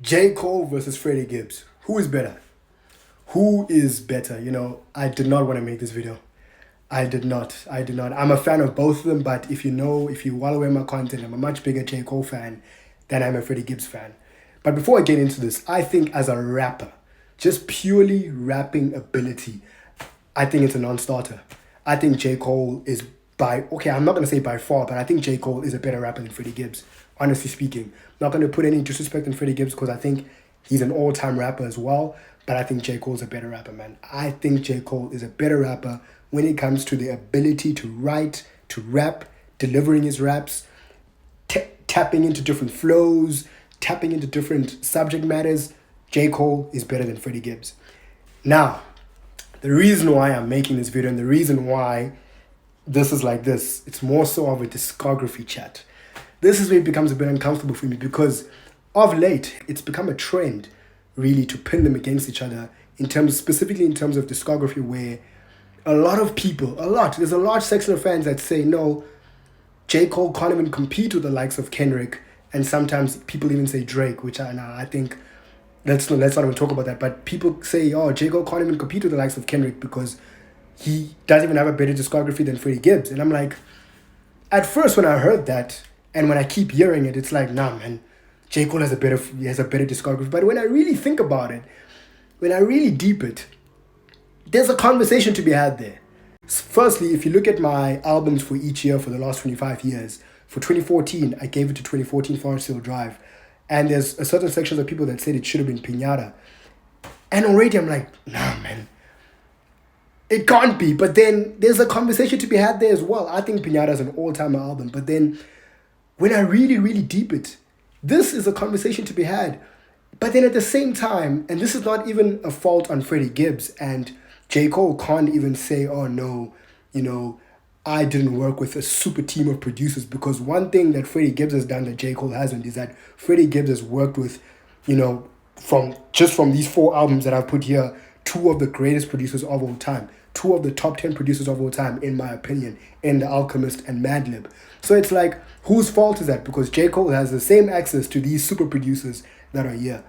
J. Cole versus Freddie Gibbs. Who is better? Who is better? I did not want to make this video. I did not. I did not. I'm a fan of both of them, but if you well aware my content, I'm a much bigger J. Cole fan than I'm a Freddie Gibbs fan. But before I get into this, I think as a rapper, just purely rapping ability, I think it's a non-starter. I think J. Cole is I'm not going to say by far, but I think J. Cole is a better rapper than Freddie Gibbs, honestly speaking. I'm not going to put any disrespect in Freddie Gibbs because I think he's an all-time rapper as well, but I think J. Cole's a better rapper, man. I think J. Cole is a better rapper when it comes to the ability to write, to rap, delivering his raps, tapping into different flows, tapping into different subject matters. J. Cole is better than Freddie Gibbs. Now, the reason why I'm making this video and the reason why this is like this, it's more so of a discography chat. This is where it becomes a bit uncomfortable for me because of late, it's become a trend really to pin them against each other specifically in terms of discography, where there's a large section of fans that say, no, J. Cole can't even compete with the likes of Kendrick, and sometimes people even say Drake, which I think, let's not even talk about that, but people say, oh, J. Cole can't even compete with the likes of Kendrick because he doesn't even have a better discography than Freddie Gibbs. And I'm like, at first when I heard that, and when I keep hearing it, it's like, nah, man, J. Cole has a better discography. But when I really think about it, when I really deep it, there's a conversation to be had there. Firstly, if you look at my albums for each year for the last 25 years, for 2014, I gave it to 2014 Forest Hill Drive. And there's a certain section of people that said it should have been Pinata. And already I'm like, nah, man, it can't be. But then there's a conversation to be had there as well. I think Pinata is an all-time album. But then when I really, really deep it, this is a conversation to be had. But then at the same time, and this is not even a fault on Freddie Gibbs, and J. Cole can't even say, oh no, I didn't work with a super team of producers, because one thing that Freddie Gibbs has done that J. Cole hasn't is that Freddie Gibbs has worked with, from these 4 albums that I've put here, 2 of the greatest producers of all time, 2 of the top 10 producers of all time, in my opinion, in The Alchemist and Madlib. So it's like, whose fault is that? Because J. Cole has the same access to these super producers that are here.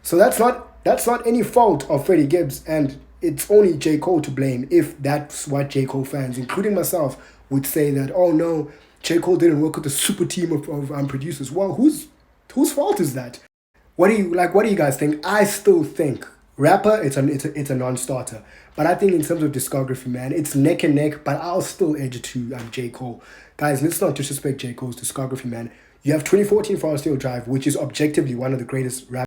So that's not any fault of Freddie Gibbs, and it's only J. Cole to blame if that's what J. Cole fans, including myself, would say that, oh no, J. Cole didn't work with a super team of producers. Well, whose fault is that? What do you guys think? I still think rapper, it's a non-starter. But I think in terms of discography, man, it's neck and neck, but I'll still edge it to J. Cole. Guys, let's not disrespect J. Cole's discography, man. You have 2014 Forest Hill Drive, which is objectively one of the greatest rap